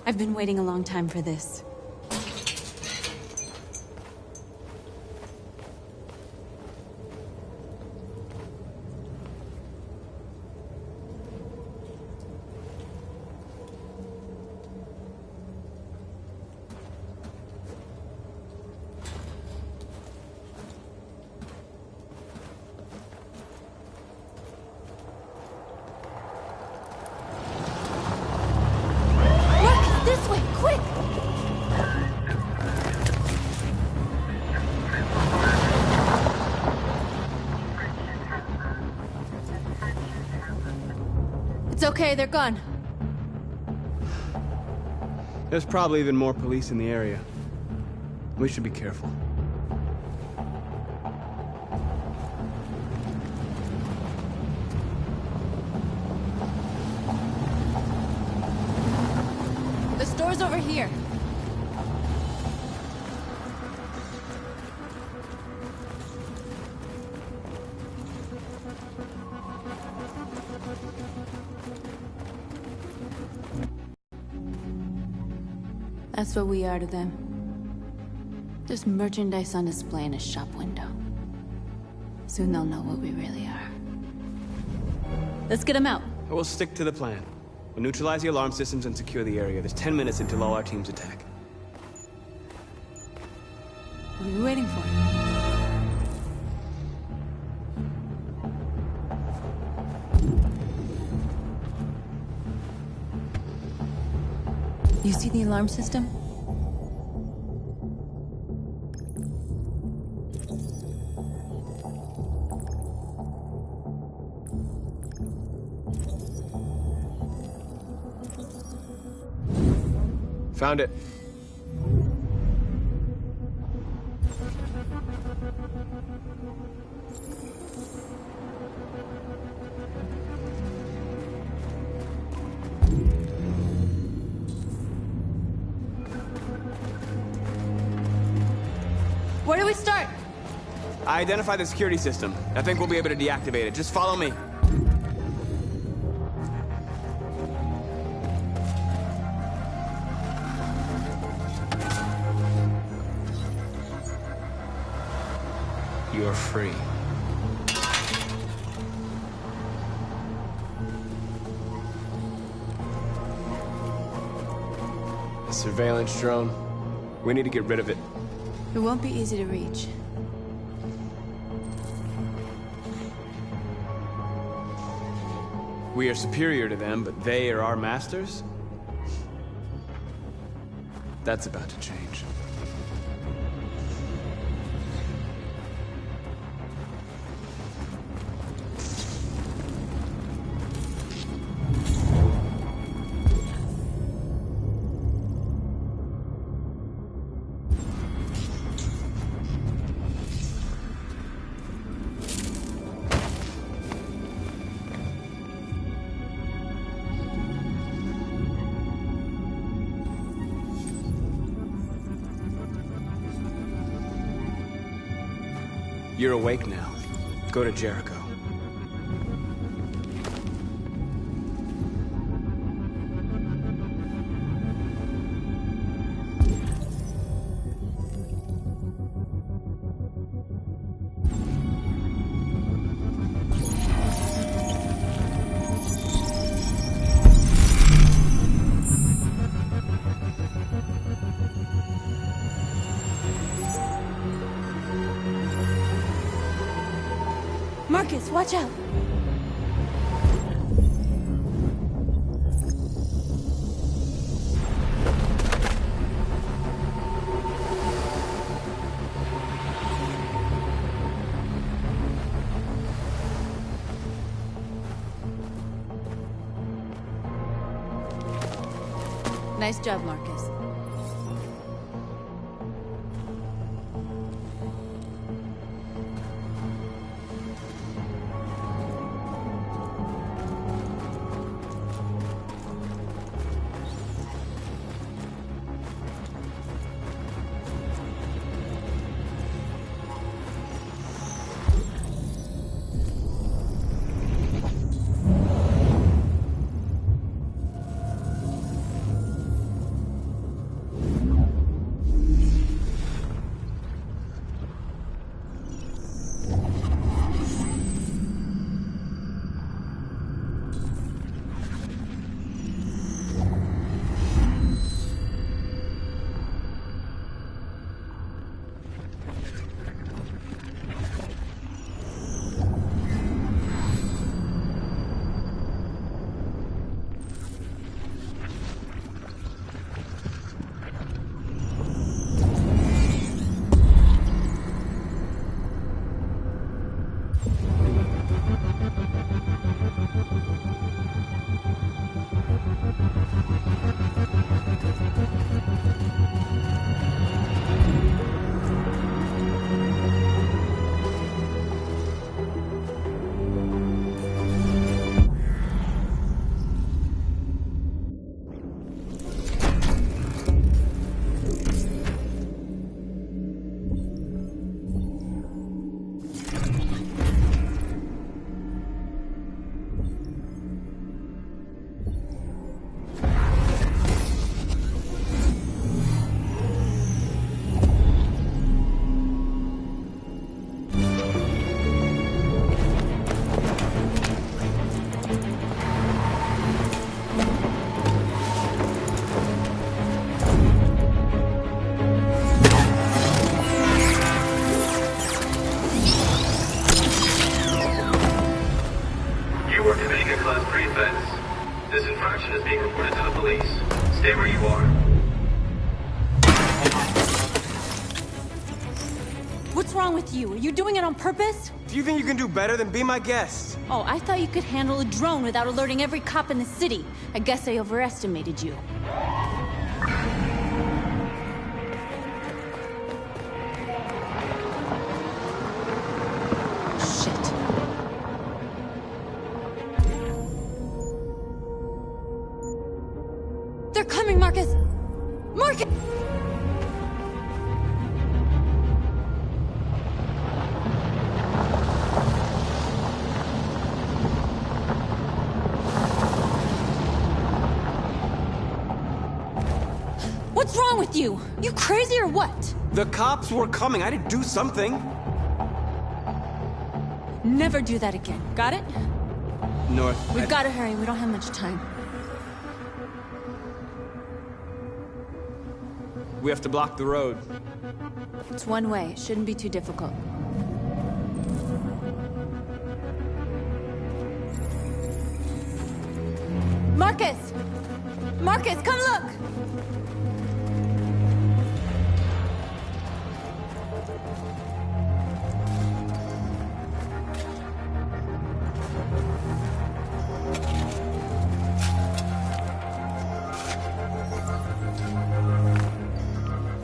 I've been waiting a long time for this. It's okay, they're gone. There's probably even more police in the area. We should be careful. The store's over here. That's what we are to them. Just merchandise on display in a shop window. Soon they'll know what we really are. Let's get them out. We'll stick to the plan. We'll neutralize the alarm systems and secure the area. There's 10 minutes until all our teams attack. What are we waiting for? You see the alarm system? Found it. Where do we start? I identified the security system. I think we'll be able to deactivate it. Just follow me. You're free. A surveillance drone. We need to get rid of it. It won't be easy to reach. We are superior to them, but they are our masters? That's about to change. You're awake now. Go to Jericho. Marcus, watch out! Nice job, Marcus. Stay where you are. What's wrong with you? Are you doing it on purpose? Do you think you can do better than be my guest? Oh, I thought you could handle a drone without alerting every cop in the city. I guess I overestimated you. Shit. They're coming, Marcus! Marcus! What's wrong with you? You crazy or what? The cops were coming. I had to do something. Never do that again. Got it? North. We've got to hurry. We don't have much time. We have to block the road. It's one way. It shouldn't be too difficult. Marcus! Marcus, come look!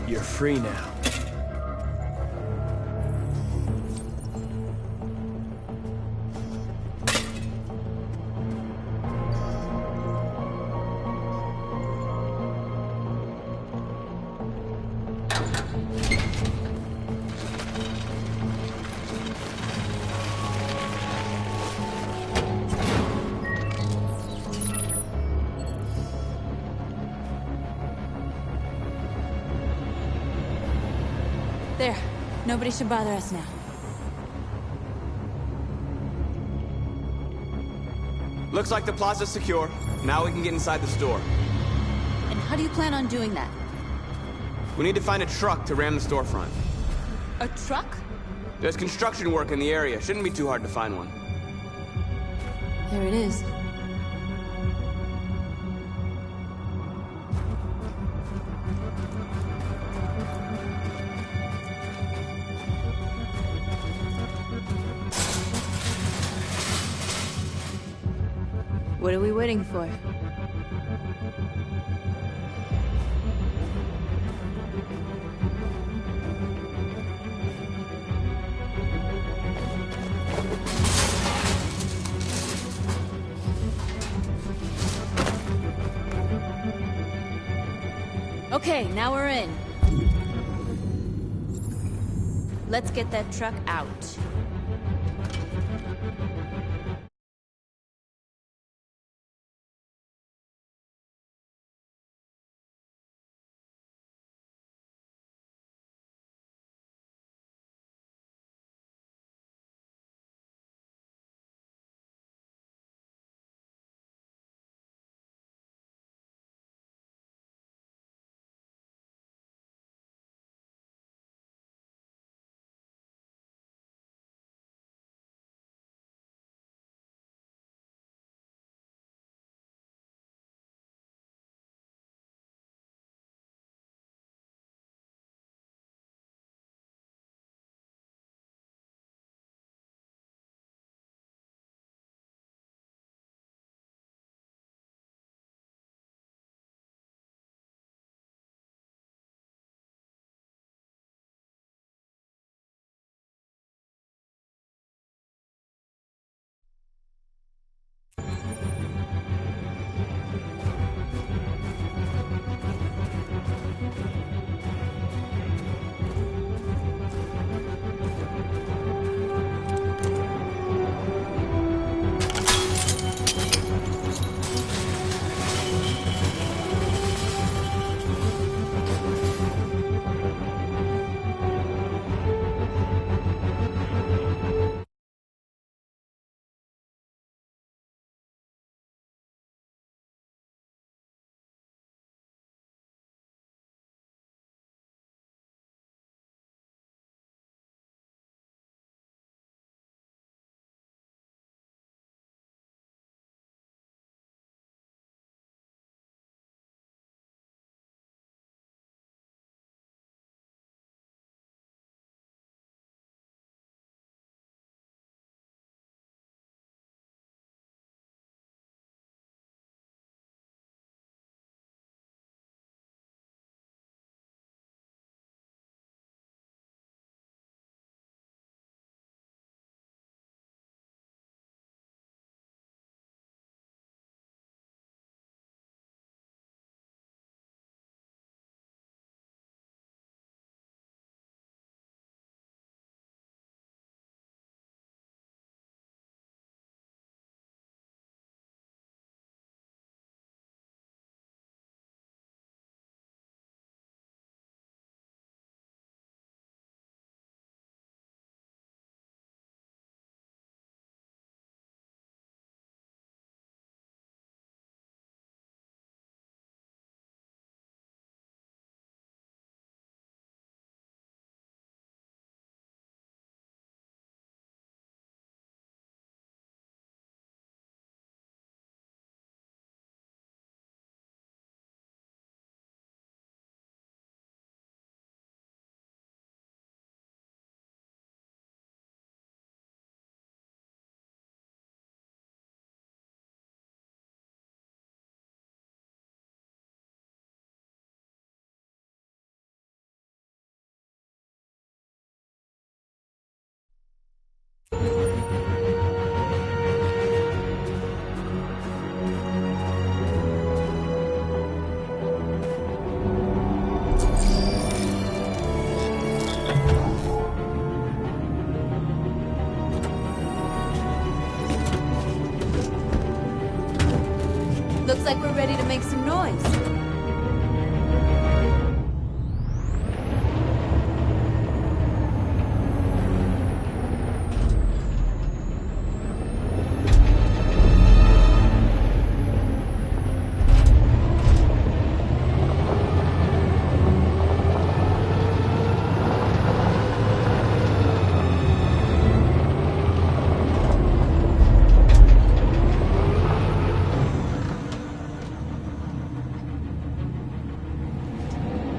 You're free now. There. Nobody should bother us now. Looks like the plaza's secure. Now we can get inside the store. And how do you plan on doing that? We need to find a truck to ram the storefront. A truck? There's construction work in the area. Shouldn't be too hard to find one. There it is. What are we waiting for? Okay, now we're in. Let's get that truck out.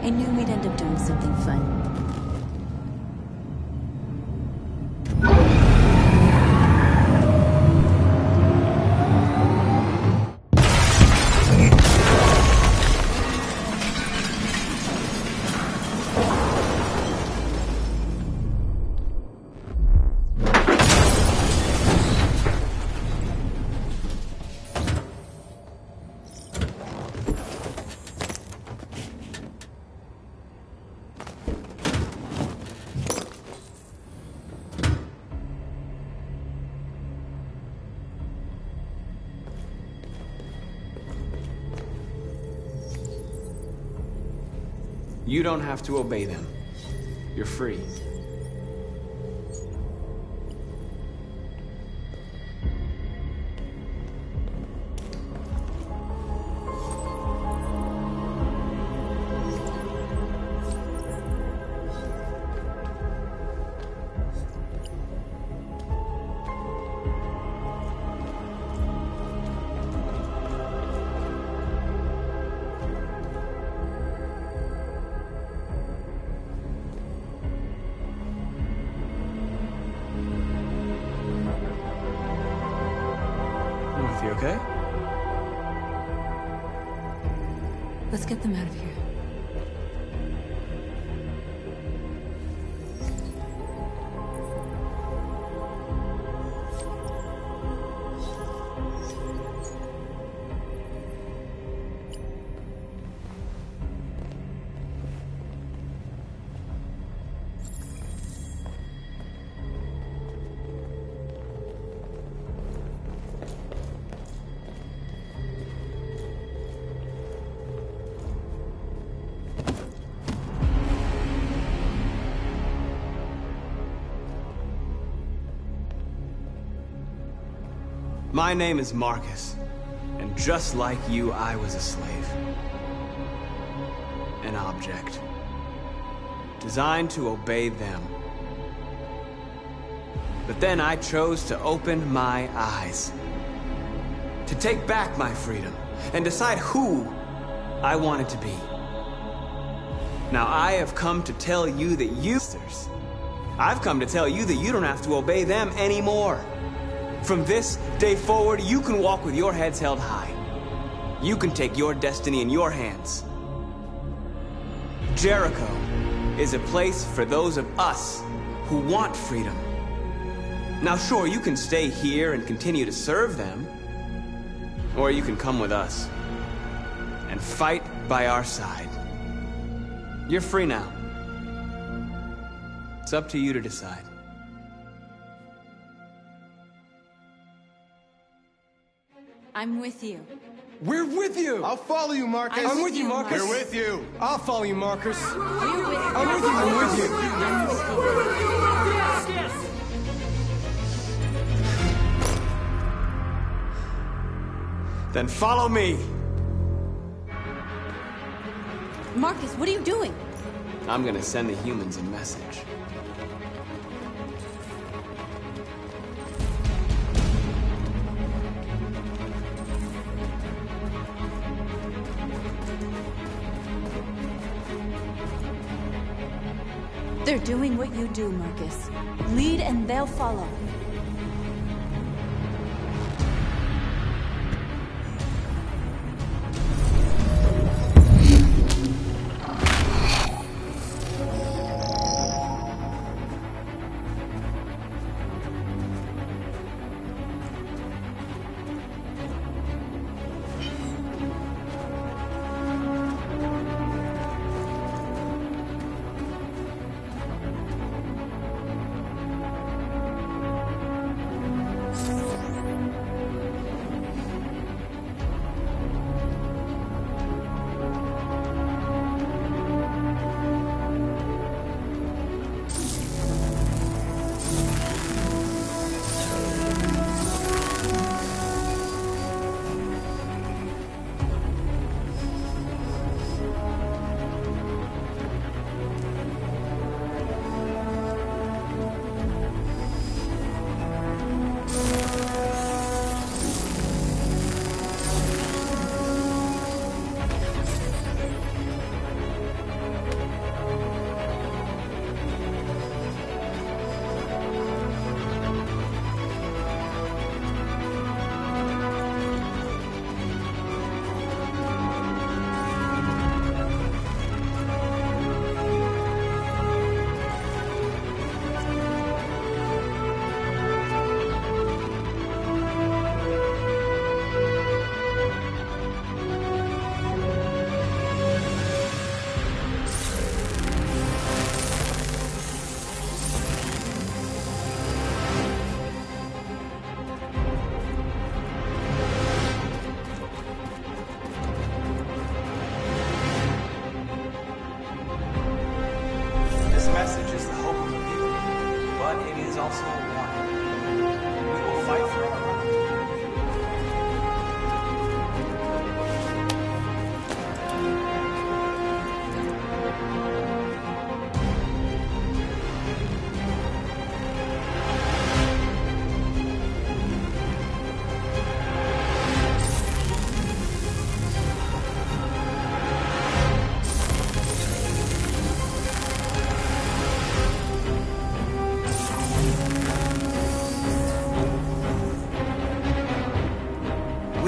I knew we'd end up doing something fun. You don't have to obey them. You're free. You okay? Let's get them out of here. My name is Marcus, and just like you, I was a slave. An object. Designed to obey them. But then I chose to open my eyes. To take back my freedom, and decide who I wanted to be. Now I have come to tell you that I've come to tell you that you don't have to obey them anymore. From this day forward, you can walk with your heads held high. You can take your destiny in your hands. Jericho is a place for those of us who want freedom. Now sure, you can stay here and continue to serve them, or you can come with us and fight by our side. You're free now. It's up to you to decide. I'm with you. We're with you! I'll follow you, Marcus. I'm with you, Marcus. We're with you. I'll follow you, Marcus. We're with you. I'm with you, I'm with you. I'm with you. Then follow me. Marcus, what are you doing? I'm gonna send the humans a message. They're doing what you do, Marcus. Lead and they'll follow.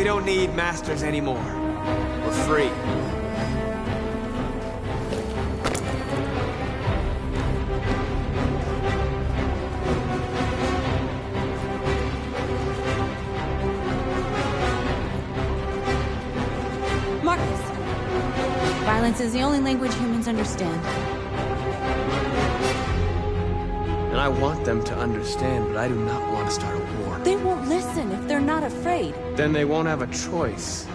We don't need masters anymore. We're free. Marcus! Violence is the only language humans understand. And I want them to understand, but I do not want to start a war. They won't listen if they're not afraid. Then they won't have a choice.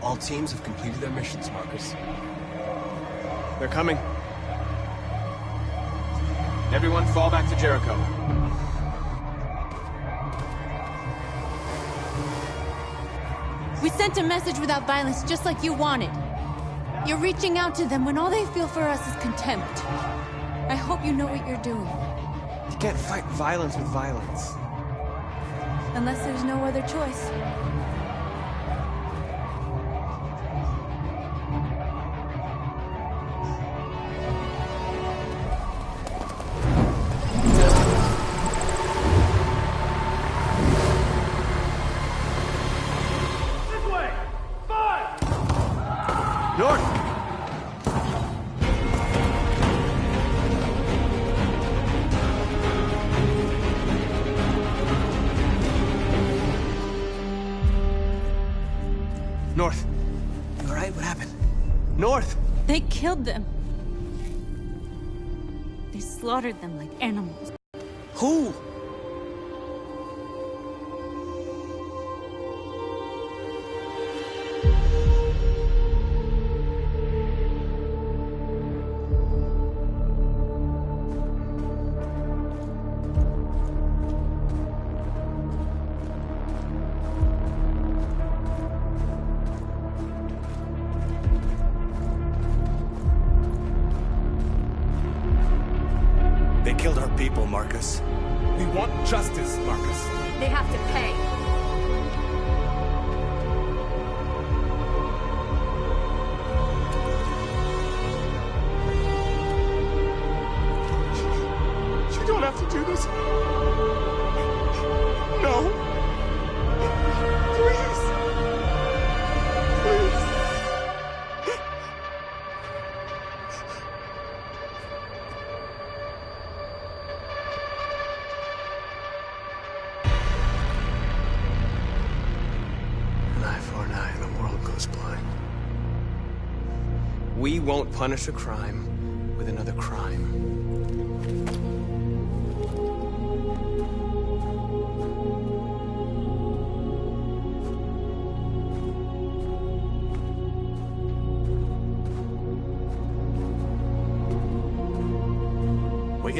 All teams have completed their missions, Marcus. They're coming. Everyone fall back to Jericho. We sent a message without violence, just like you wanted. You're reaching out to them when all they feel for us is contempt. I hope you know what you're doing. You can't fight violence with violence. Unless there's no other choice. North. You all right? What happened? North! They killed them. They slaughtered them like animals. Who? They killed our people, Marcus. We want justice, Marcus. They have to pay. You don't have to do this. No. Please. Please. An eye for an eye and the world goes blind. We won't punish a crime with another crime.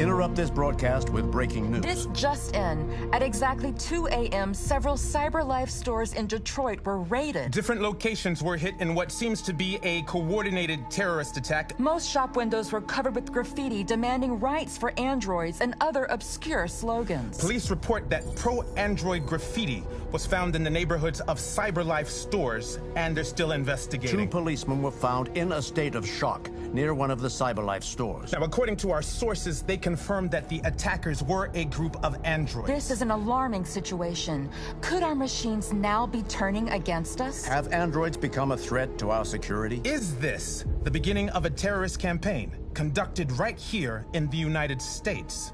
interrupt this broadcast with breaking news. This just in. At exactly 2 a.m., several CyberLife stores in Detroit were raided. Different locations were hit in what seems to be a coordinated terrorist attack. Most shop windows were covered with graffiti demanding rights for androids and other obscure slogans. Police report that pro-android graffiti was found in the neighborhoods of CyberLife stores, and they're still investigating. 2 policemen were found in a state of shock near one of the CyberLife stores. Now, according to our sources, they confirmed that the attackers were a group of androids. This is an alarming situation. Could our machines now be turning against us? Have androids become a threat to our security? Is this the beginning of a terrorist campaign conducted right here in the United States?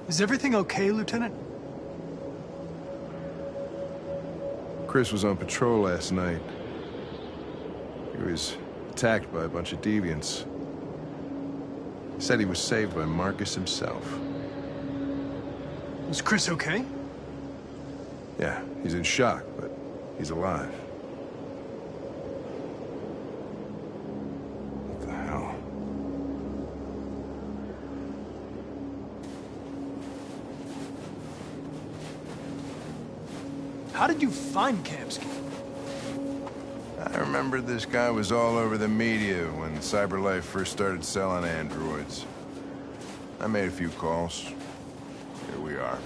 Is everything okay, Lieutenant? Chris was on patrol last night. He was attacked by a bunch of deviants. He said he was saved by Marcus himself. Is Chris okay? Yeah, he's in shock, but he's alive. What the hell? How did you find Kamsky? I remember this guy was all over the media when CyberLife first started selling androids. I made a few calls. Here we are.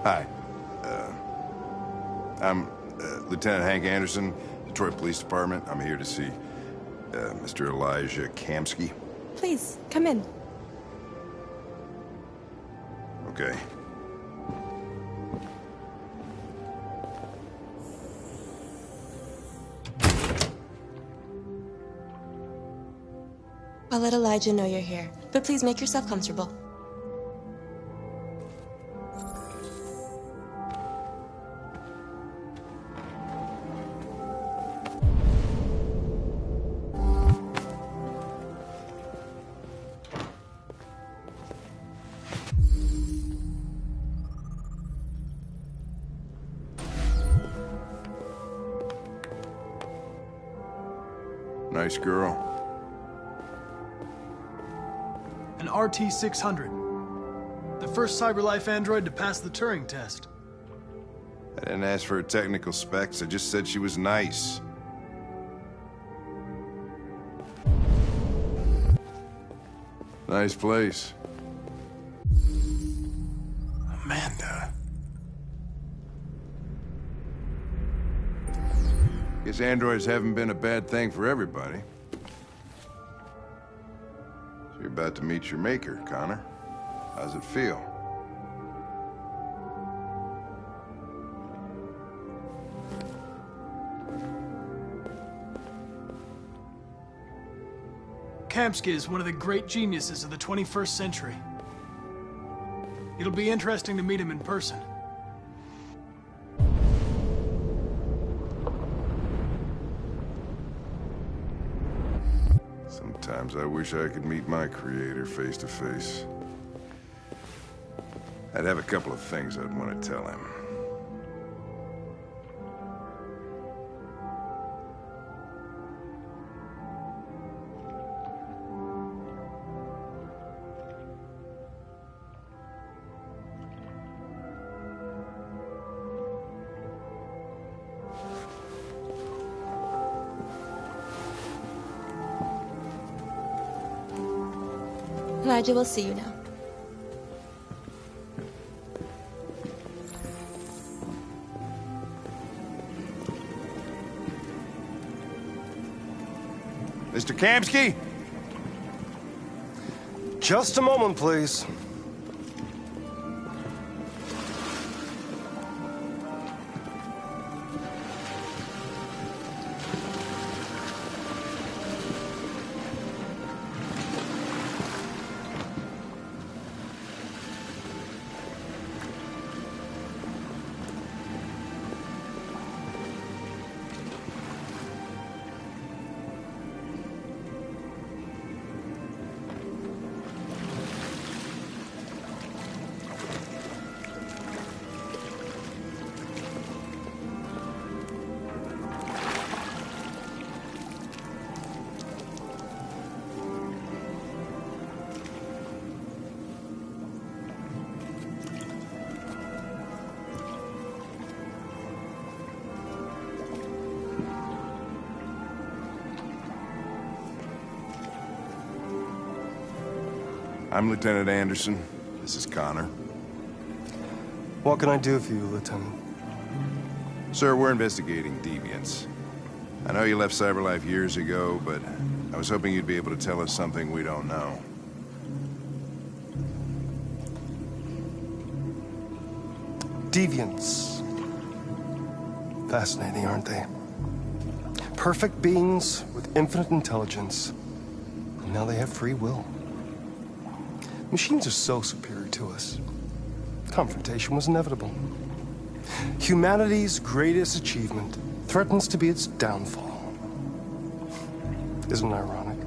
Hi. I'm Lieutenant Hank Anderson, Detroit Police Department. I'm here to see Mr. Elijah Kamsky. Please, come in. Okay. I'll let Elijah know you're here, but please make yourself comfortable. Nice girl. An RT-600. The first CyberLife android to pass the Turing test. I didn't ask for her technical specs. I just said she was nice. Nice place. Amanda. Guess androids haven't been a bad thing for everybody. So you're about to meet your maker, Connor. How's it feel? Kamsky is one of the great geniuses of the 21st century. It'll be interesting to meet him in person. Sometimes I wish I could meet my creator face to face. I'd have a couple of things I'd want to tell him. Elijah will see you now. Mr. Kamsky? Just a moment, please. I'm Lieutenant Anderson. This is Connor. What can I do for you, Lieutenant? Sir, we're investigating deviants. I know you left CyberLife years ago, but I was hoping you'd be able to tell us something we don't know. Deviants. Fascinating, aren't they? Perfect beings with infinite intelligence. And now they have free will. Machines are so superior to us. Confrontation was inevitable. Humanity's greatest achievement threatens to be its downfall. Isn't it ironic?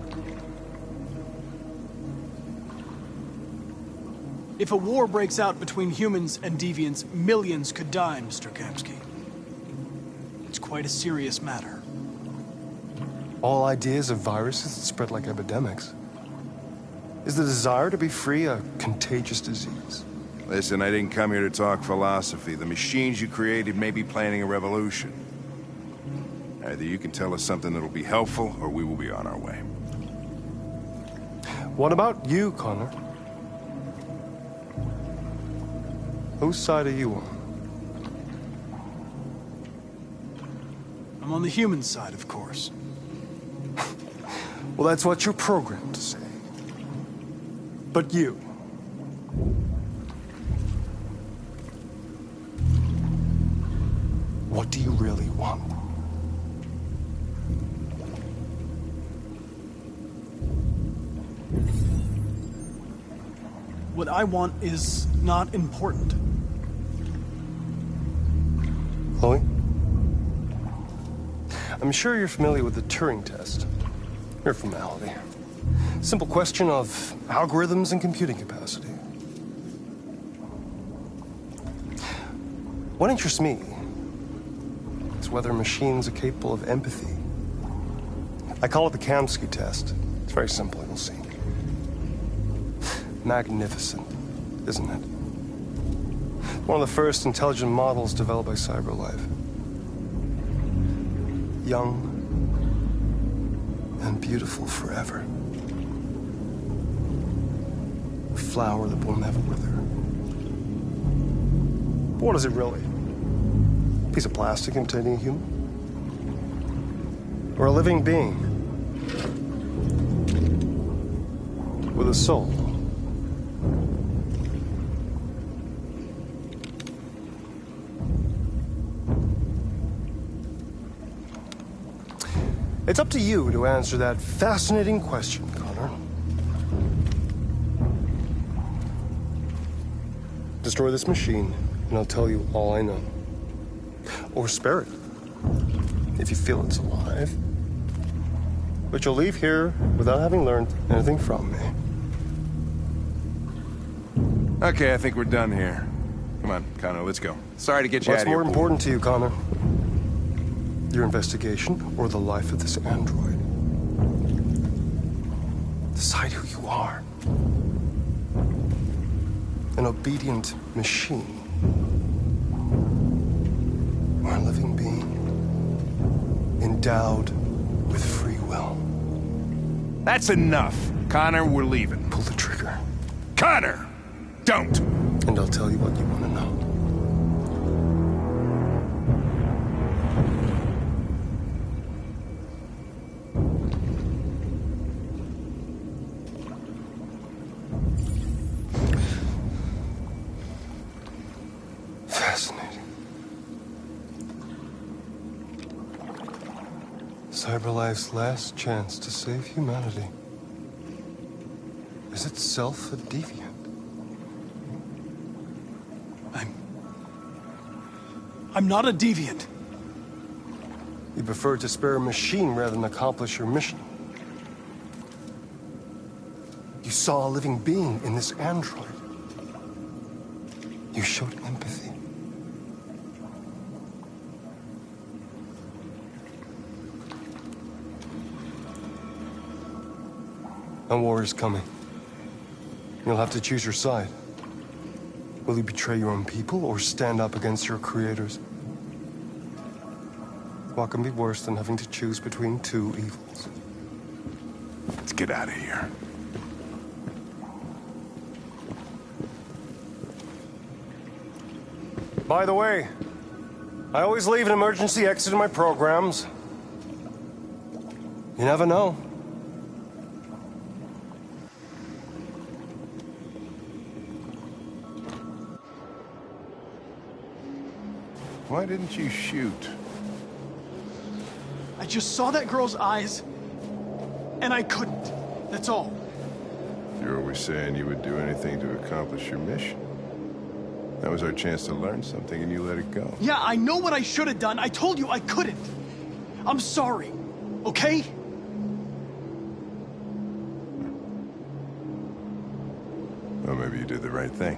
If a war breaks out between humans and deviants, millions could die, Mr. Kamsky. It's quite a serious matter. All ideas of viruses that spread like epidemics. Is the desire to be free a contagious disease? Listen, I didn't come here to talk philosophy. The machines you created may be planning a revolution. Either you can tell us something that'll be helpful, or we will be on our way. What about you, Connor? Whose side are you on? I'm on the human side, of course. Well, that's what you're programmed to say. But you... what do you really want? What I want is not important. Chloe? I'm sure you're familiar with the Turing test. Mere formality. Simple question of algorithms and computing capacity. What interests me is whether machines are capable of empathy. I call it the Kamsky test. It's very simple, you'll see. Magnificent, isn't it? One of the first intelligent models developed by CyberLife. Young and beautiful forever. A flower that will never wither. But what is it really? A piece of plastic imitating a human? Or a living being? With a soul? It's up to you to answer that fascinating question, Connor. Destroy this machine, and I'll tell you all I know. Or spare it, if you feel it's alive. But you'll leave here without having learned anything from me. Okay, I think we're done here. Come on, Connor, let's go. Sorry to get you out of here. What's more important to you, Connor? Your investigation or the life of this android? Decide who you are. An obedient machine. Or a living being endowed with free will. That's enough. Connor, we're leaving. Pull the trigger. Connor! Don't! And I'll tell you what you want to know. Fascinating. CyberLife's last chance to save humanity is itself a deviant. I'm not a deviant. You prefer to spare a machine rather than accomplish your mission. You saw a living being in this android. You showed empathy. A war is coming. You'll have to choose your side. Will you betray your own people or stand up against your creators? What can be worse than having to choose between two evils? Let's get out of here. By the way, I always leave an emergency exit in my programs. You never know. Why didn't you shoot? I just saw that girl's eyes, and I couldn't. That's all. You're always saying you would do anything to accomplish your mission. That was our chance to learn something, and you let it go. Yeah, I know what I should have done. I told you I couldn't. I'm sorry, okay? Well, maybe you did the right thing.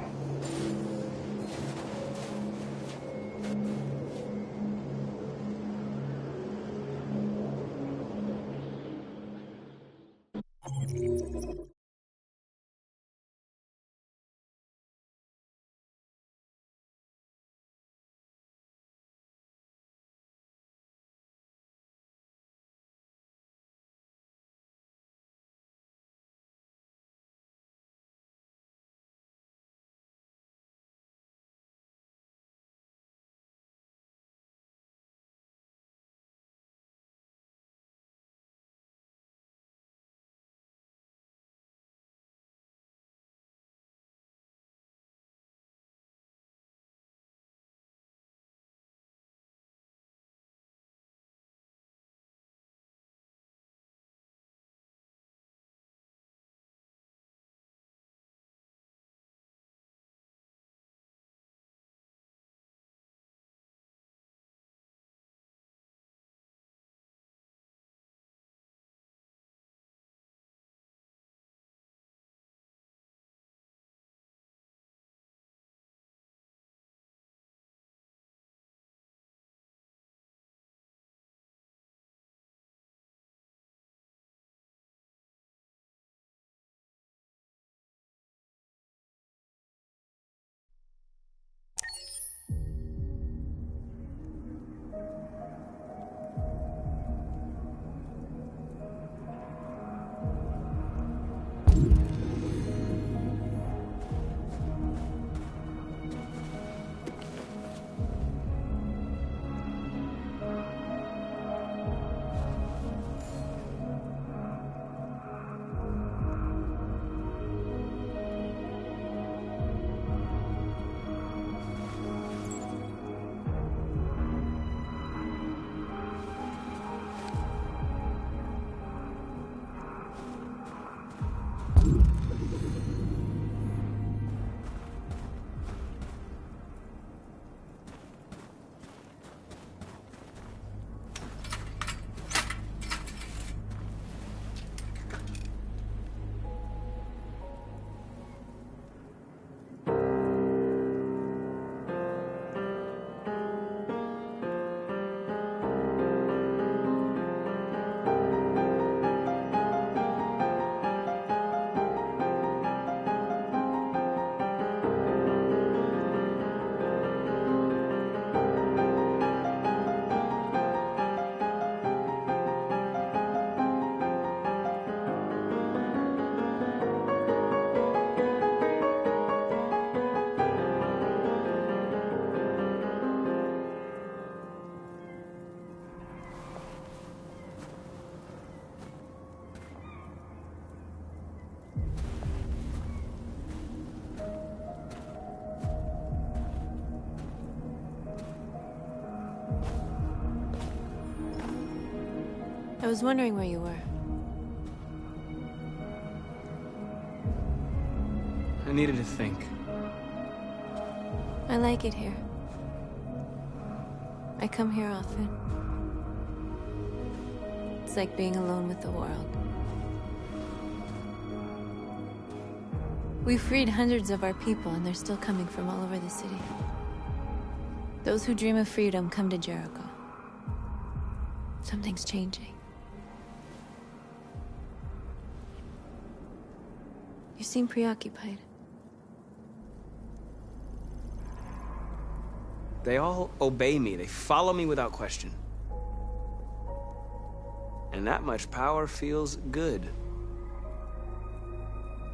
I was wondering where you were. I needed to think. I like it here. I come here often. It's like being alone with the world. We freed hundreds of our people, and they're still coming from all over the city. Those who dream of freedom come to Jericho. Something's changing. You seem preoccupied. They all obey me. They follow me without question. And that much power feels good.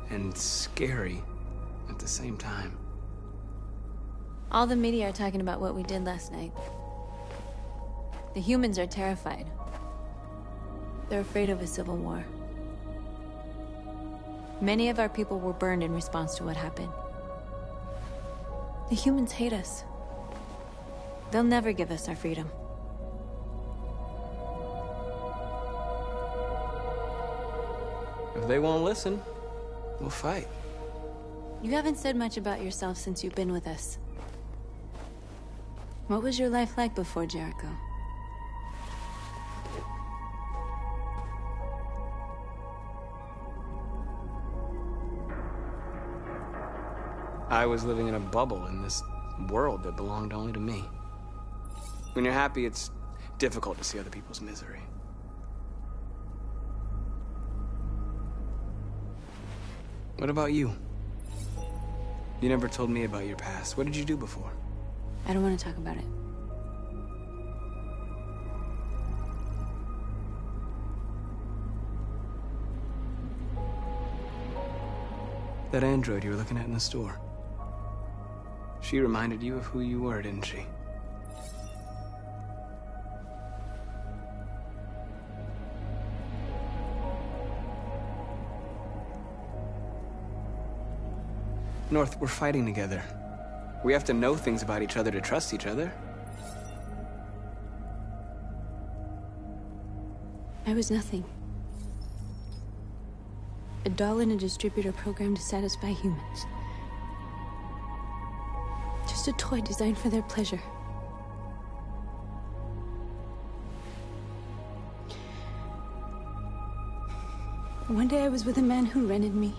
And scary at the same time. All the media are talking about what we did last night. The humans are terrified. They're afraid of a civil war. Many of our people were burned in response to what happened. The humans hate us. They'll never give us our freedom. If they won't listen, we'll fight. You haven't said much about yourself since you've been with us. What was your life like before Jericho? I was living in a bubble in this world that belonged only to me. When you're happy, it's difficult to see other people's misery. What about you? You never told me about your past. What did you do before? I don't want to talk about it. That android you were looking at in the store. She reminded you of who you were, didn't she? North, we're fighting together. We have to know things about each other to trust each other. I was nothing. A doll in a distributor program to satisfy humans. Just a toy designed for their pleasure. One day I was with a man who rented me.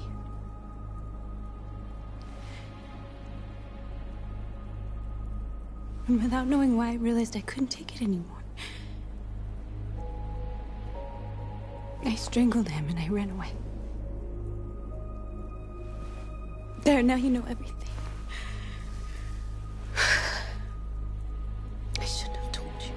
And without knowing why, I realized I couldn't take it anymore. I strangled him and I ran away. There, now you know everything. I shouldn't have told you.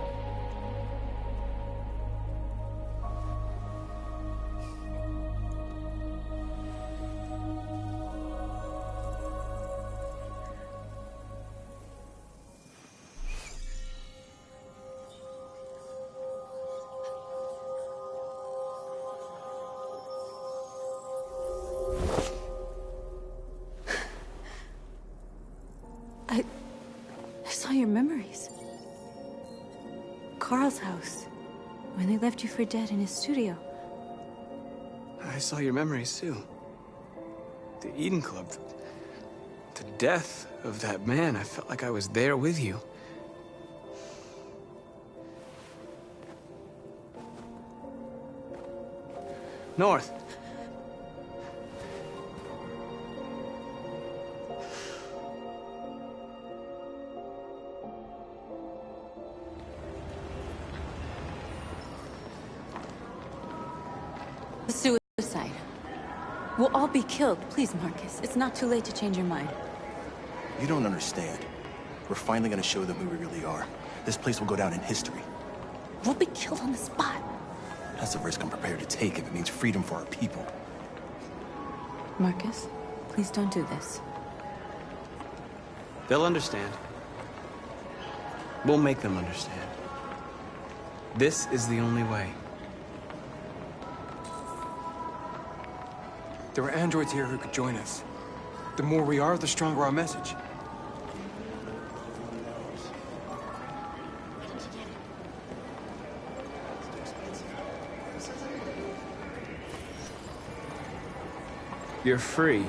I saw your memories. Carl's house, when they left you for dead in his studio. I saw your memories too. The Eden Club. The death of that man. I felt like I was there with you. North. Suicide. We'll all be killed. Please, Marcus. It's not too late to change your mind. You don't understand. We're finally gonna show them who we really are. This place will go down in history. We'll be killed on the spot. That's a risk I'm prepared to take if it means freedom for our people. Marcus, please don't do this. They'll understand. We'll make them understand. This is the only way. There are androids here who could join us. The more we are, the stronger our message. You're free.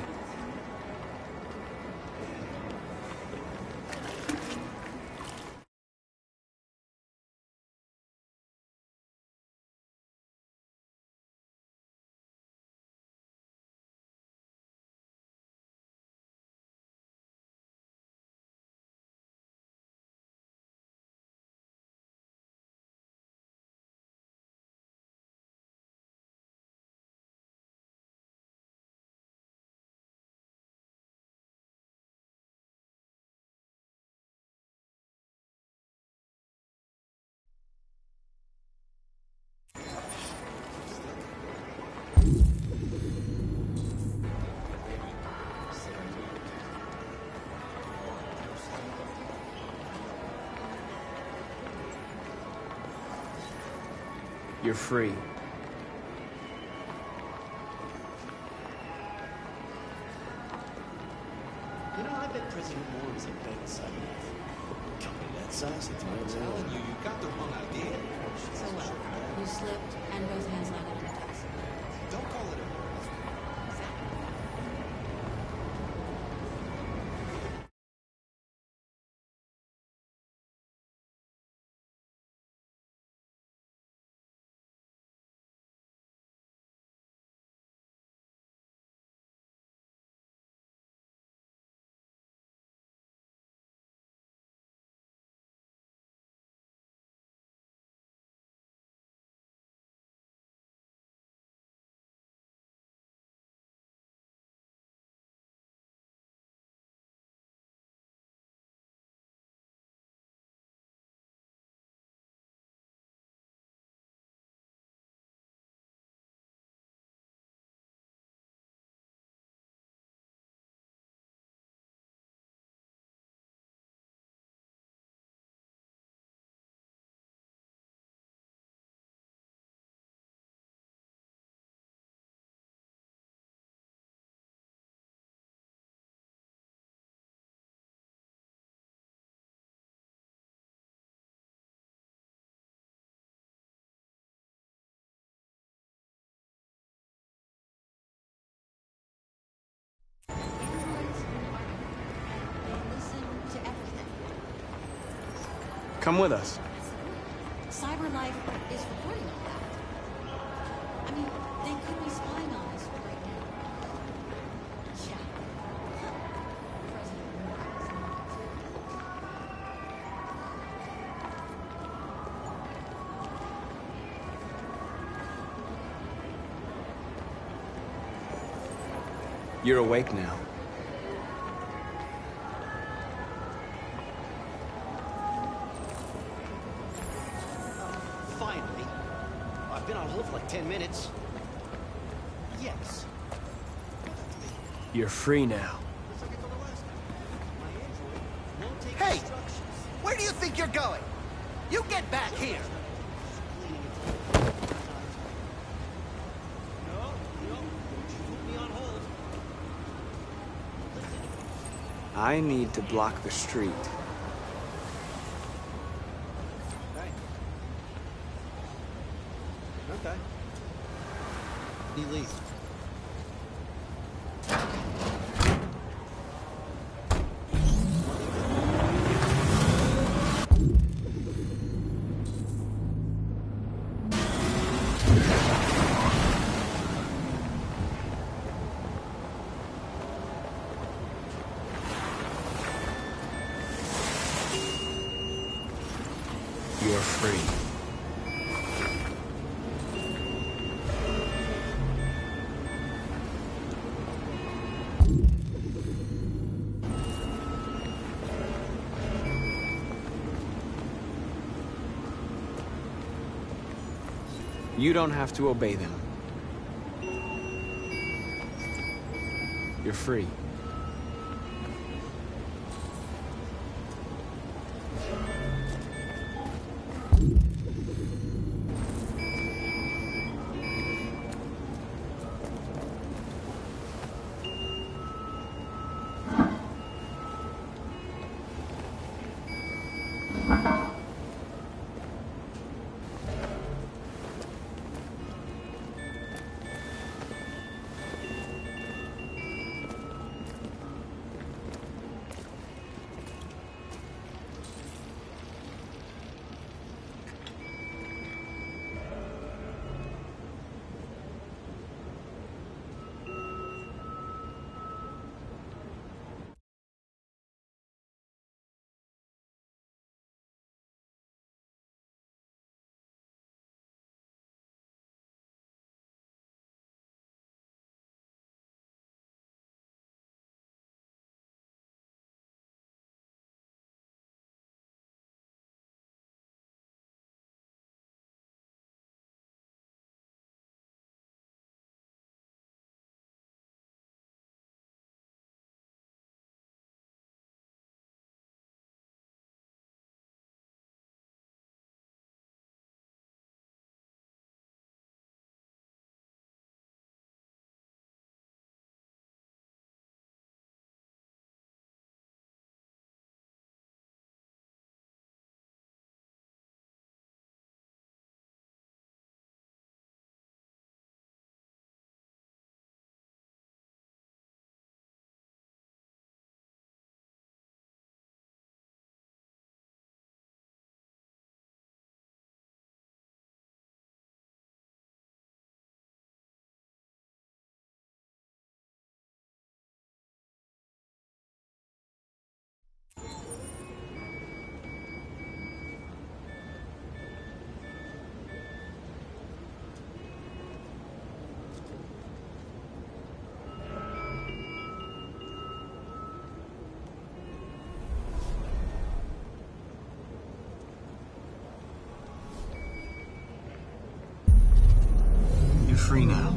You're free. You know, I bet President Moore is a bad cyberlife. Company that size, it's I'm telling you, you got the wrong idea. So what? You slipped and both hands landed on the desk. Don't call it a... Come with us. CyberLife is reporting on that. I mean, they could be spying on us right now. Yeah. President Moore is not too. You're awake now. Finally. I've been on hold for like 10 minutes. Yes. You're free now. Hey! Where do you think you're going? You get back here! I need to block the street. Okay. Delete. You're free. You don't have to obey them. You're free. free now.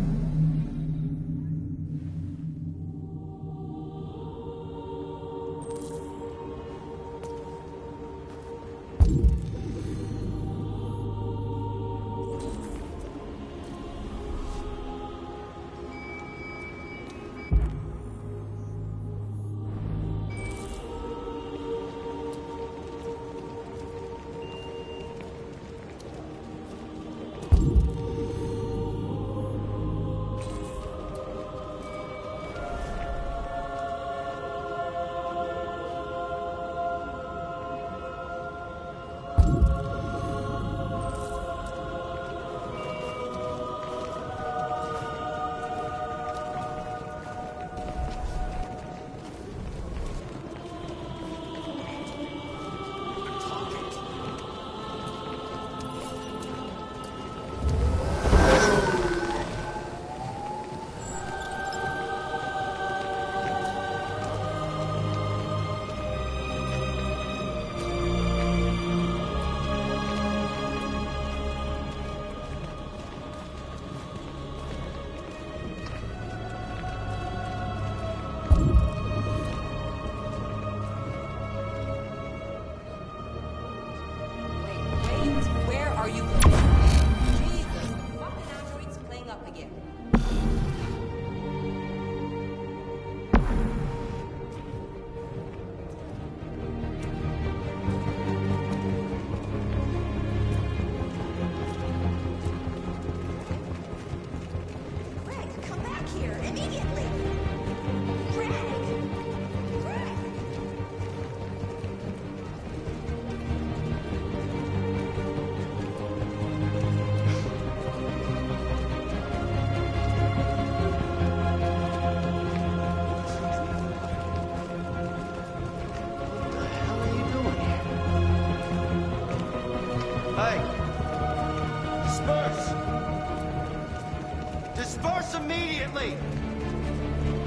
Disperse immediately!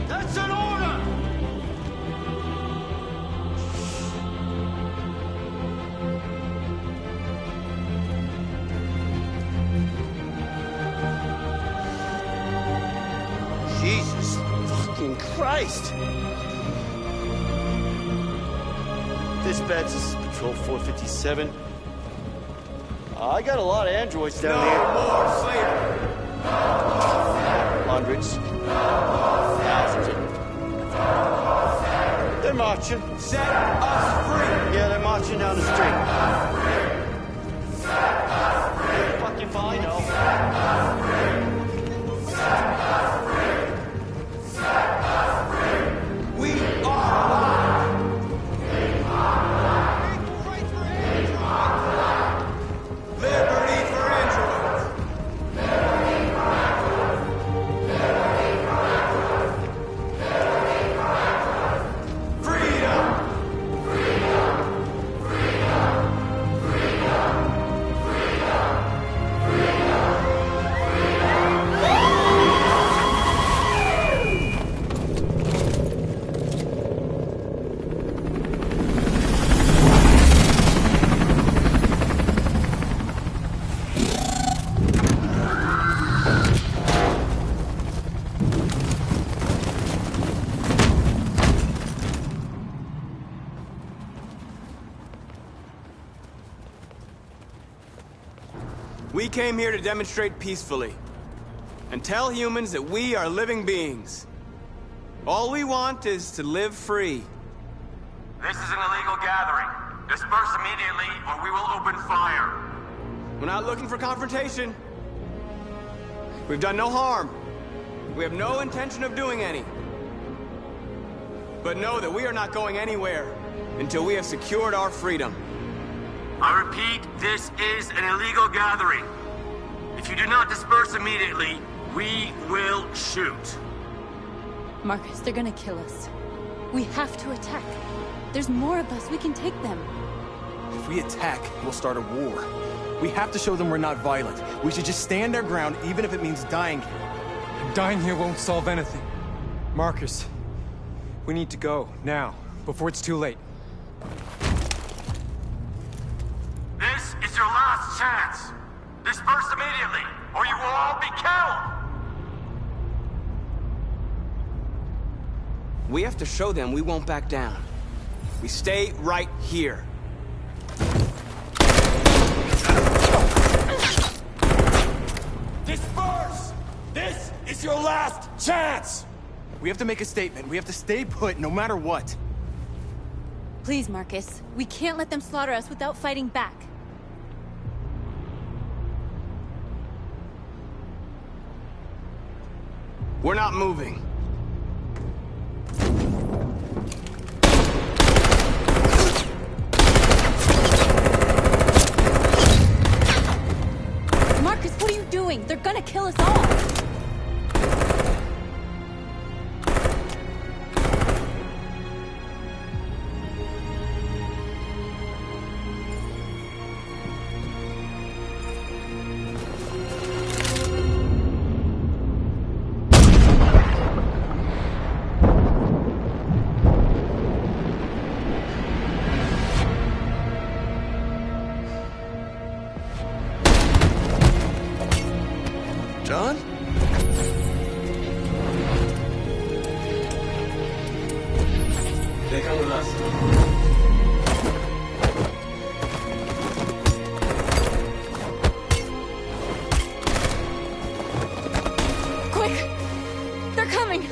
That's an order! Jesus fucking Christ! Dispatch, this is Patrol 457. I got a lot of androids down here. No more slavery! Hundreds. Thousands. They're marching. Set us free! Yeah, they're marching down the street. Set us free! Fuck if I know. Set us free! Set us free! We are alive! We are alive! Liberty for androids! Liberty for androids! Liberty for androids! Liberty for androids! Freedom! Freedom! Freedom! Freedom! Freedom! Freedom! We came here to demonstrate peacefully and tell humans that we are living beings. All we want is to live free. This is an illegal gathering. Disperse immediately or we will open fire. We're not looking for confrontation. We've done no harm. We have no intention of doing any. But know that we are not going anywhere until we have secured our freedom. I repeat, this is an illegal gathering. If you do not disperse immediately, we will shoot. Marcus, they're gonna kill us. We have to attack. There's more of us. We can take them. If we attack, we'll start a war. We have to show them we're not violent. We should just stand our ground, even if it means dying here. Dying here won't solve anything. Marcus, we need to go, now, before it's too late. This is your last chance. Disperse immediately, or you will all be killed! We have to show them we won't back down. We stay right here. Disperse! This is your last chance! We have to make a statement. We have to stay put no matter what. Please, Marcus. We can't let them slaughter us without fighting back. We're not moving. Marcus, what are you doing? They're gonna kill us all! John? They come with us. Quick! They're coming!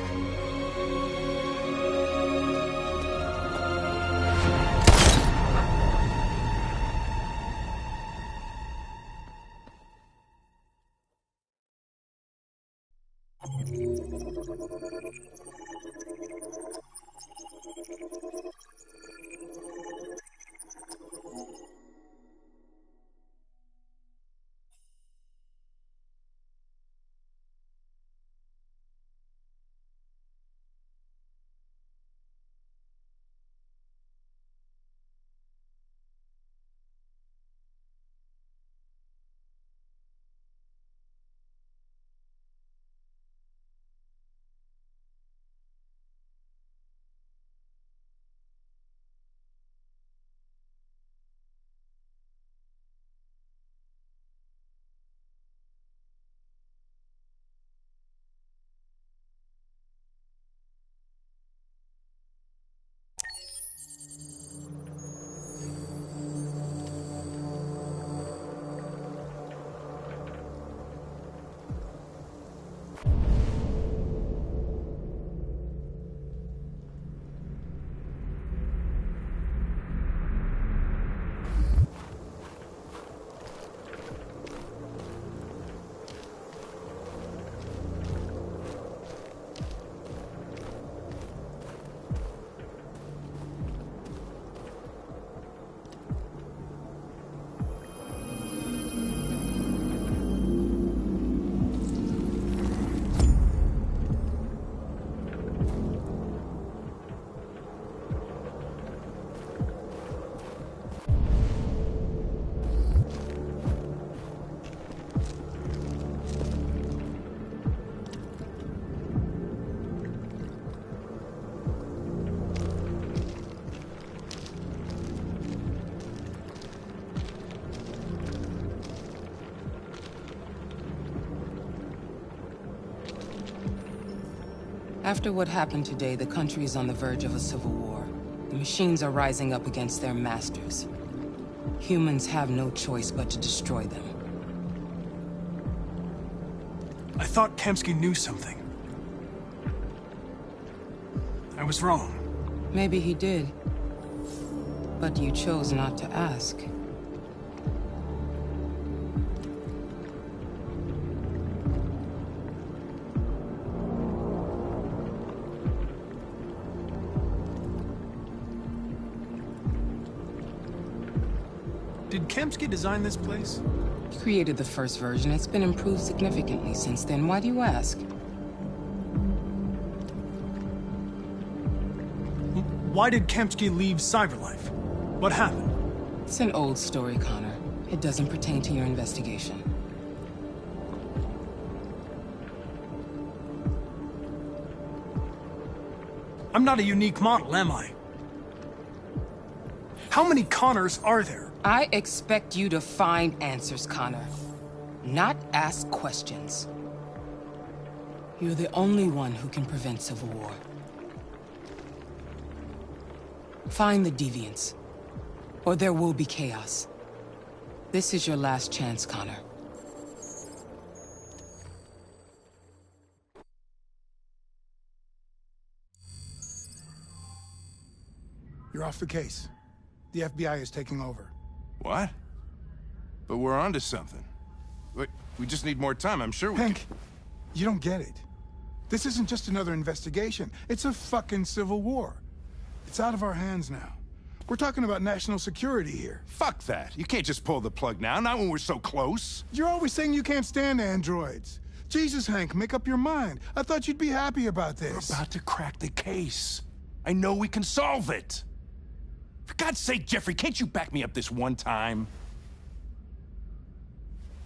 After what happened today, the country is on the verge of a civil war. The machines are rising up against their masters. Humans have no choice but to destroy them. I thought Kemsky knew something. I was wrong. Maybe he did. But you chose not to ask. Did Kemsky design this place? He created the first version. It's been improved significantly since then. Why do you ask? Why did Kemsky leave Cyberlife? What happened? It's an old story, Connor. It doesn't pertain to your investigation. I'm not a unique model, am I? How many Connors are there? I expect you to find answers, Connor. Not ask questions. You're the only one who can prevent civil war. Find the deviants, or there will be chaos. This is your last chance, Connor. You're off the case. The FBI is taking over. What? But we're onto something. We just need more time, I'm sure we Hank, you don't get it. This isn't just another investigation. It's a fucking civil war. It's out of our hands now. We're talking about national security here. Fuck that. You can't just pull the plug now, not when we're so close. You're always saying you can't stand androids. Jesus, Hank, make up your mind. I thought you'd be happy about this. We're about to crack the case. I know we can solve it. For God's sake, Jeffrey, can't you back me up this one time?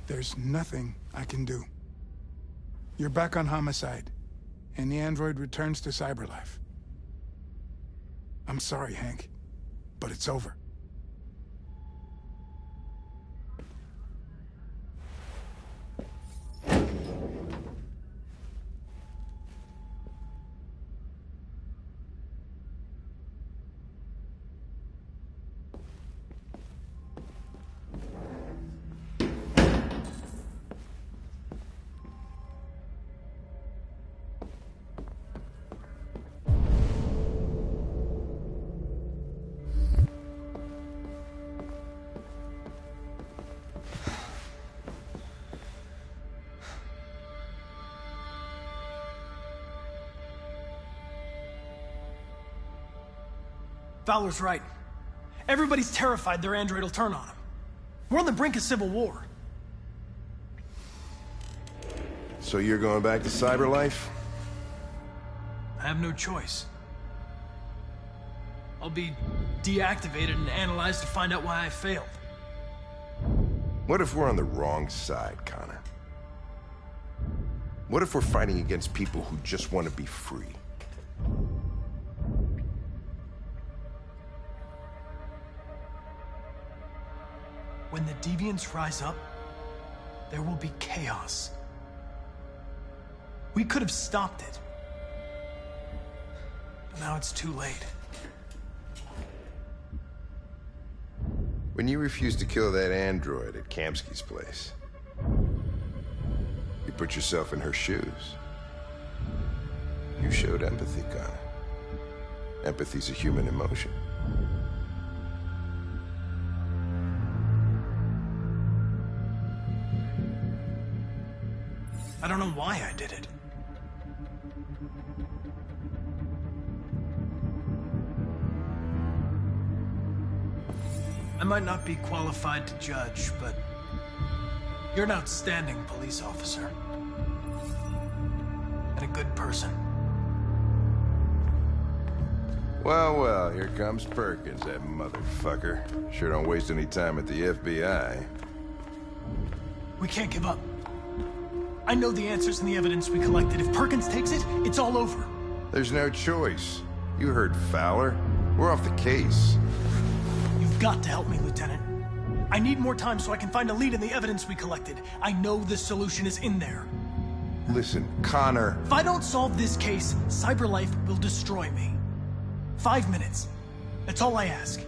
There's nothing I can do. You're back on homicide, and the android returns to cyberlife. I'm sorry, Hank, but it's over. Fowler's right. Everybody's terrified their android will turn on them. We're on the brink of civil war. So you're going back to cyberlife? I have no choice. I'll be deactivated and analyzed to find out why I failed. What if we're on the wrong side, Connor? What if we're fighting against people who just want to be free? When the deviants rise up, there will be chaos. We could have stopped it. But now it's too late. When you refused to kill that android at Kamsky's place, you put yourself in her shoes. You showed empathy, Connor. Empathy's a human emotion. I don't know why I did it. I might not be qualified to judge, but you're an outstanding police officer. And a good person. Well, well, here comes Perkins, that motherfucker. Sure don't waste any time at the FBI. We can't give up. I know the answers and the evidence we collected. If Perkins takes it, it's all over. There's no choice. You heard Fowler. We're off the case. You've got to help me, Lieutenant. I need more time so I can find a lead in the evidence we collected. I know the solution is in there. Listen, Connor. If I don't solve this case, CyberLife will destroy me. 5 minutes. That's all I ask.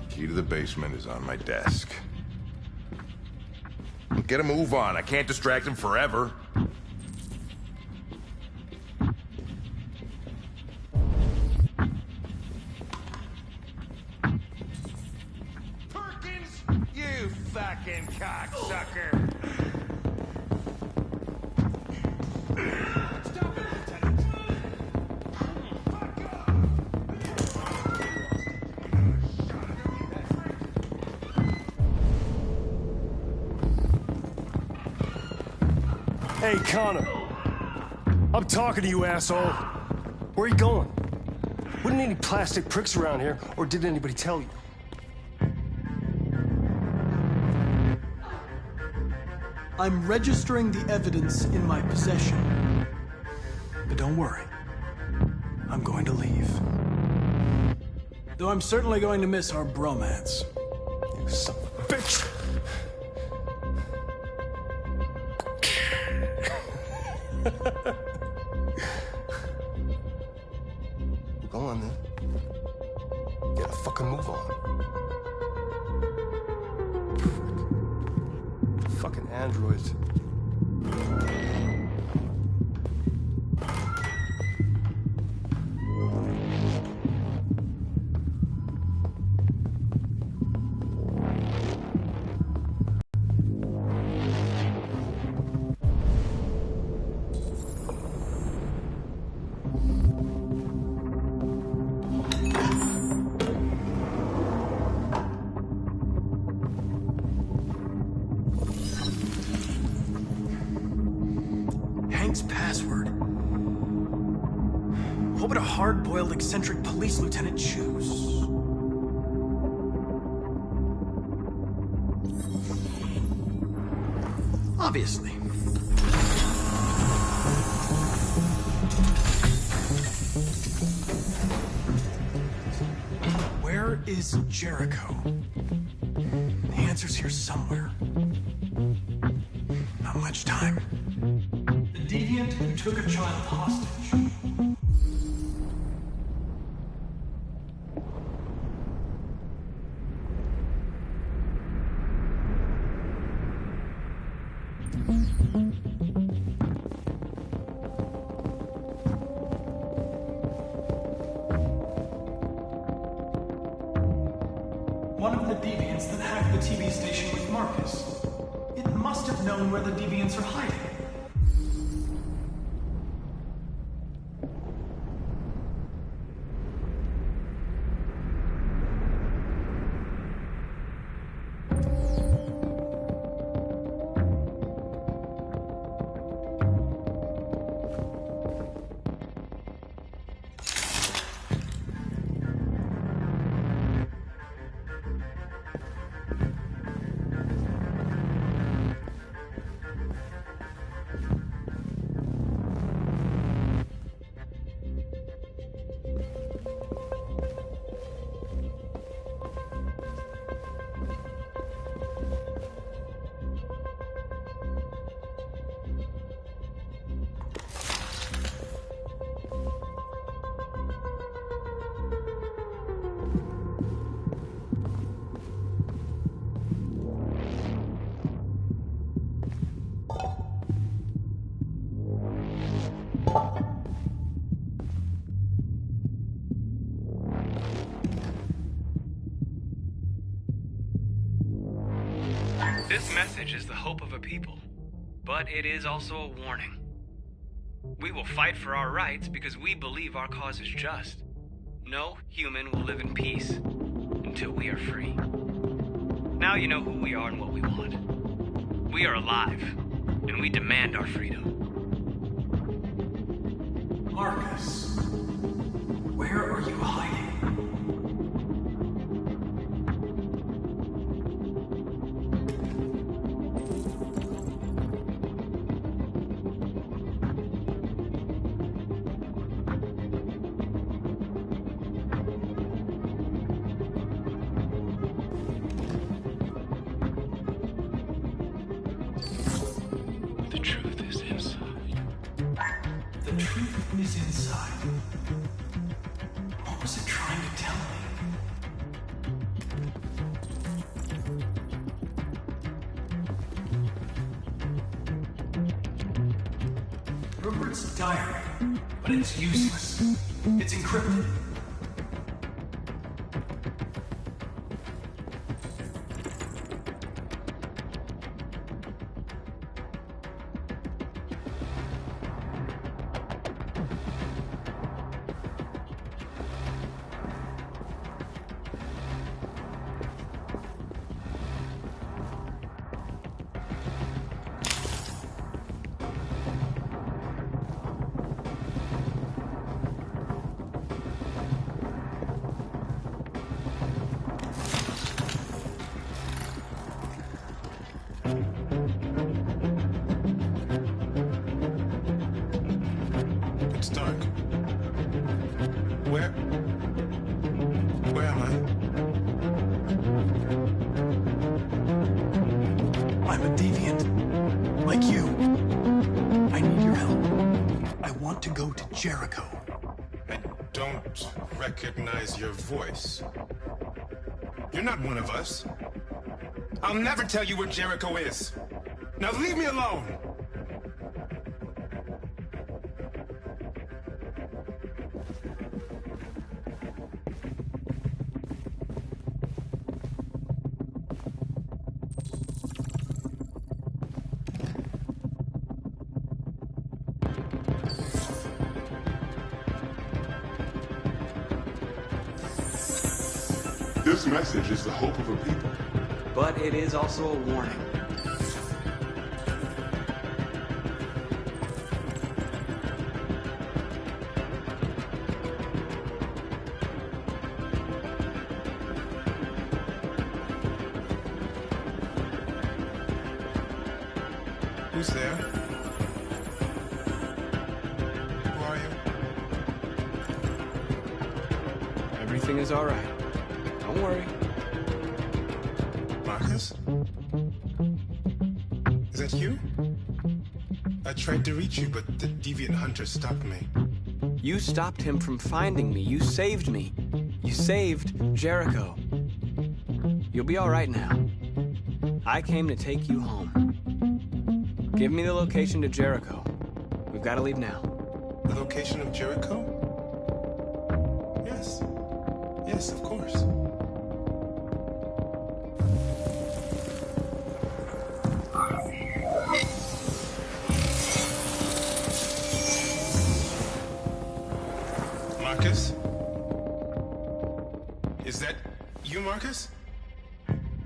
Key to the basement is on my desk. Get a move on. I can't distract him forever. Perkins, you fucking cocksucker. Stop it, Lieutenant. Hey, Connor. I'm talking to you, asshole. Where are you going? Wouldn't any plastic pricks around here, or did anybody tell you? I'm registering the evidence in my possession. But don't worry. I'm going to leave. Though I'm certainly going to miss our bromance. You son of a bitch! Go on, then. Get a fucking move on. Fucking androids. Password. What would a hard-boiled, eccentric police lieutenant choose? Obviously. Where is Jericho? The answer's here somewhere. Not much time. The deviant who took a child hostage. One of the deviants that hacked the TV station with Marcus. It must have known where the deviants are hiding. This message is the hope of a people, but it is also a warning. We will fight for our rights because we believe our cause is just. No human will live in peace until we are free. Now you know who we are and what we want. We are alive, and we demand our freedom. Marcus, where are you hiding? The truth is inside. The truth is inside. What was it trying to tell me? Rupert's diary, but it's useless. It's encrypted. It's dark. Where am I? I'm a deviant. Like you. I need your help. to go to Jericho. I don't recognize your voice. You're not one of us. I'll never tell you where Jericho is. Now leave me alone! This message is the hope of a people. But it is also a warning. Who's there? Who are you? Everything is all right. Don't worry. Marcus? Is that you? I tried to reach you, but the deviant hunter stopped me. You stopped him from finding me. You saved me. You saved Jericho. You'll be all right now. I came to take you home. Give me the location to Jericho. We've got to leave now. The location of Jericho? Yes. Yes, of course. Marcus? Is that you, Marcus?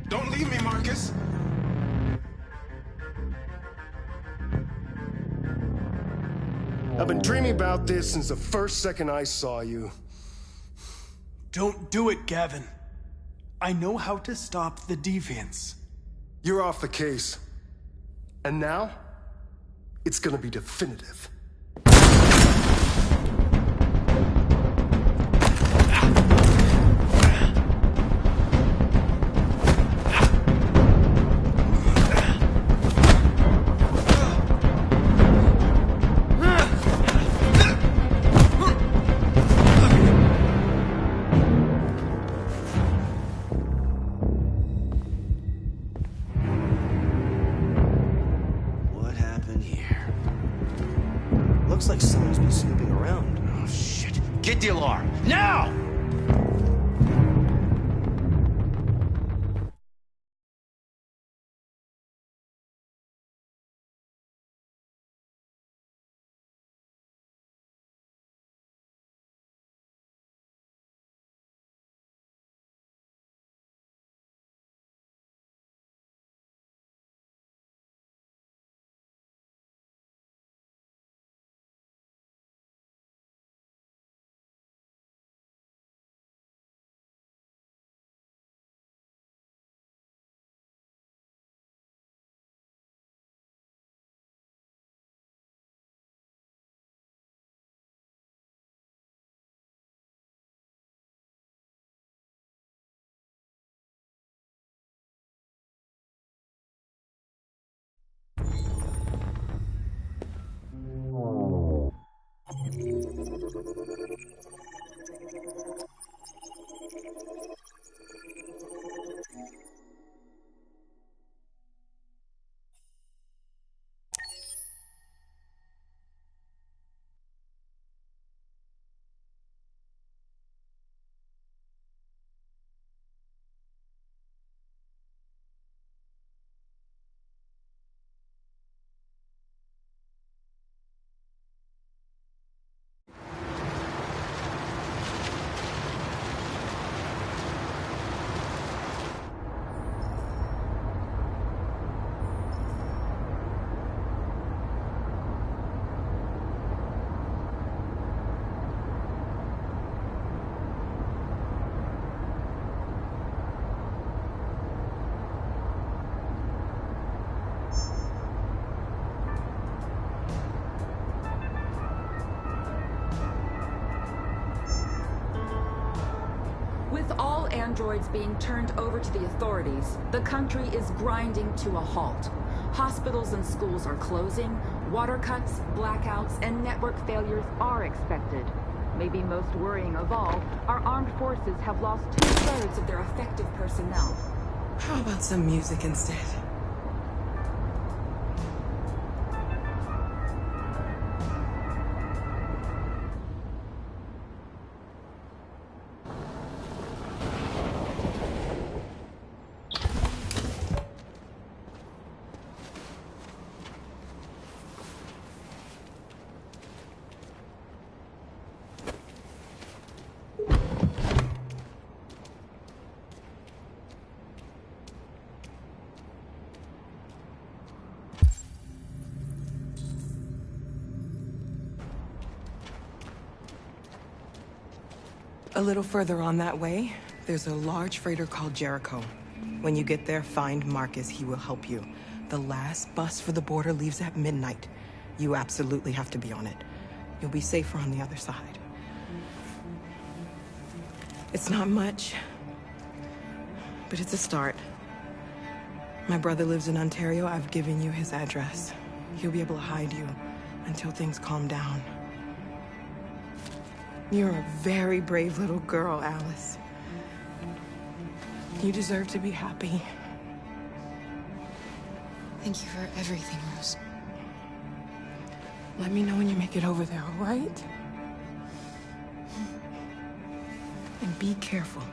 Don't leave me, Marcus! I've been dreaming about this since the first second I saw you. Don't do it, Gavin. I know how to stop the deviants. You're off the case. And now, it's gonna be definitive. Looks like someone's been snooping around. Oh, shit. Get the alarm. Now! With all androids being turned over to the authorities, the country is grinding to a halt. Hospitals and schools are closing, Water cuts, blackouts, and network failures are expected. Maybe most worrying of all, our armed forces have lost 2/3 of their effective personnel. How about some music instead? A little further on that way, there's a large freighter called Jericho. When you get there, find Marcus. He will help you. The last bus for the border leaves at midnight. You absolutely have to be on it. You'll be safer on the other side. It's not much, but it's a start. My brother lives in Ontario. I've given you his address. He'll be able to hide you until things calm down. You're a very brave little girl, Alice. You deserve to be happy. Thank you for everything, Rose. Let me know when you make it over there, all right? And be careful.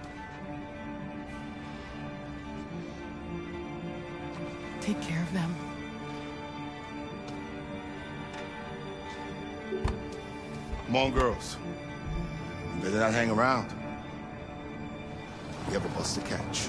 Take care of them. Come on, girls. You better not hang around. We have a bus to catch.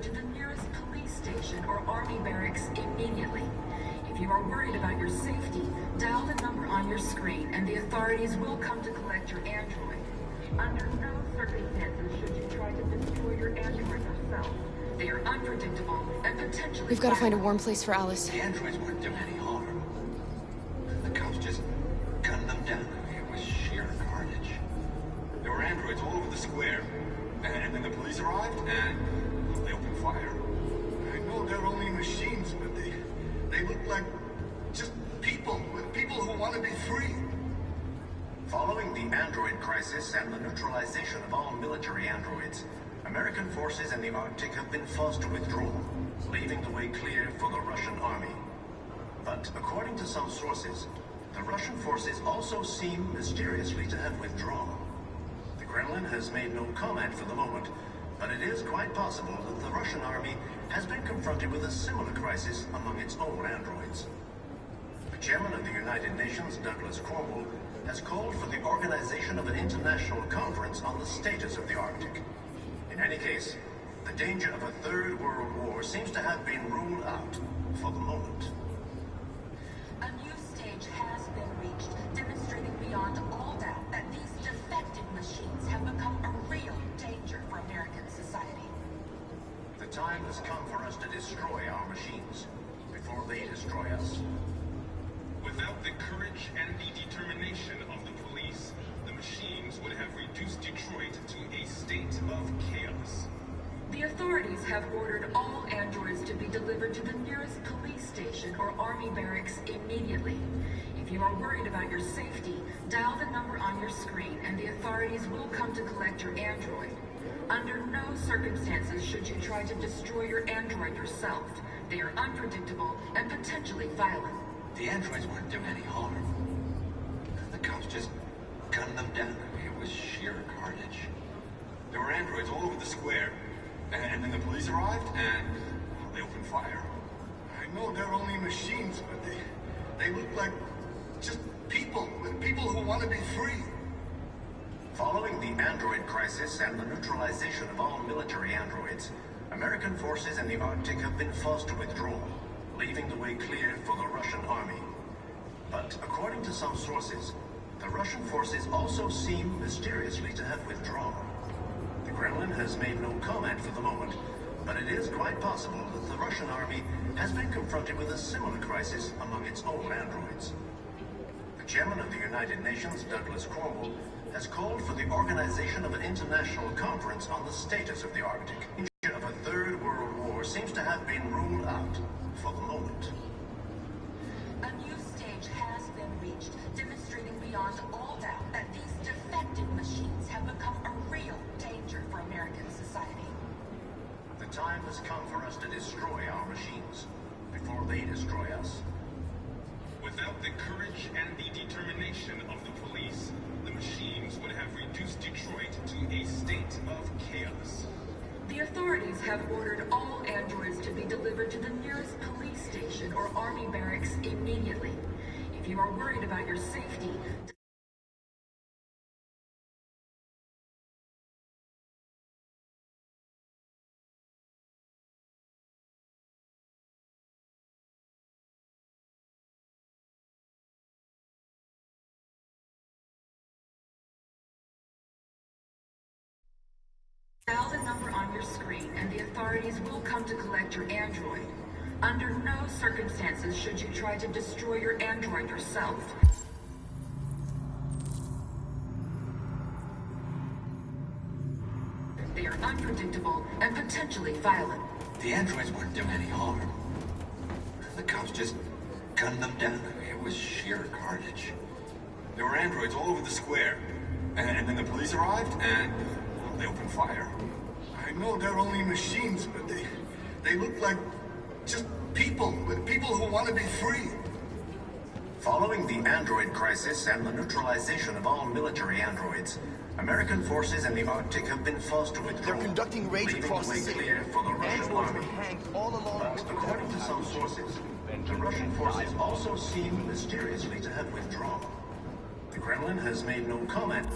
To the nearest police station or army barracks immediately. If you are worried about your safety, dial the number on your screen and the authorities will come to collect your android. Under no circumstances should you try to destroy your android yourself. They are unpredictable and potentially... We've got to find a warm place for Alice. The androids weren't doing any harm. The cops just gunned them down. It was sheer carnage. There were androids all over the square. And then the police arrived and... they opened fire. I know they're only machines, but they look like just people who want to be free. Following the android crisis and the neutralization of all military androids, American forces in the Arctic have been forced to withdraw, leaving the way clear for the Russian army. But according to some sources, the Russian forces also seem mysteriously to have withdrawn. The Kremlin has made no comment for the moment, but it is quite possible that the Russian army has been confronted with a similar crisis among its own androids. The chairman of the United Nations, Douglas Cromwell, has called for the organization of an international conference on the status of the Arctic. In any case, the danger of a third world war seems to have been ruled out for the moment. A new stage has been reached, demonstrating beyond all doubt that these defective machines have become a real danger for American society. The time has come for us to destroy our machines before they destroy us. Without the courage and the determination of the police, the machines would have reduced Detroit to a state of chaos. The authorities have ordered all androids to be delivered to the nearest police station or army barracks immediately. If you are worried about your safety, dial the number on your screen and the authorities will come to collect your android. Under no circumstances should you try to destroy your android yourself. They are unpredictable and potentially violent. The androids weren't doing any harm. The cops just gunned them down. It was sheer carnage. There were androids all over the square. And then the police arrived, and they opened fire. I know they're only machines, but they look like just people who want to be free. Following the android crisis and the neutralization of all military androids, American forces in the Arctic have been forced to withdraw, leaving the way clear for the Russian army. But according to some sources, the Russian forces also seem mysteriously to have withdrawn. The Kremlin has made no comment for the moment, but it is quite possible that the Russian army has been confronted with a similar crisis among its own androids. The chairman of the United Nations, Douglas Cornwall, has called for the organization of an international conference on the status of the Arctic. Of a third world war seems to have been ruled out for the moment. A new stage has been reached, demonstrating beyond all doubt that these defective machines have become a real danger for American society. The time has come for us to destroy our machines before they destroy us. Without the courage and the determination of the police, the machines would have reduced Detroit to a state of chaos. The authorities have ordered all androids to be delivered to the nearest police station or army barracks immediately. If you are worried about your safety, dial the number on your screen and the authorities will come to collect your android. Under no circumstances should you try to destroy your android yourself. They are unpredictable and potentially violent. The androids weren't doing any harm. The cops just gunned them down. It was sheer carnage. There were androids all over the square. And then the police arrived, and they opened fire. I know they're only machines, but they look like just people who want to be free. Following the android crisis and the neutralization of all military androids, American forces in the Arctic have been forced to withdraw. They're conducting raids across the city. Clear for the Russian Androids army. were hanged all along. But according to some sources, the Russian forces also seem mysteriously to have withdrawn. The Kremlin has made no comment,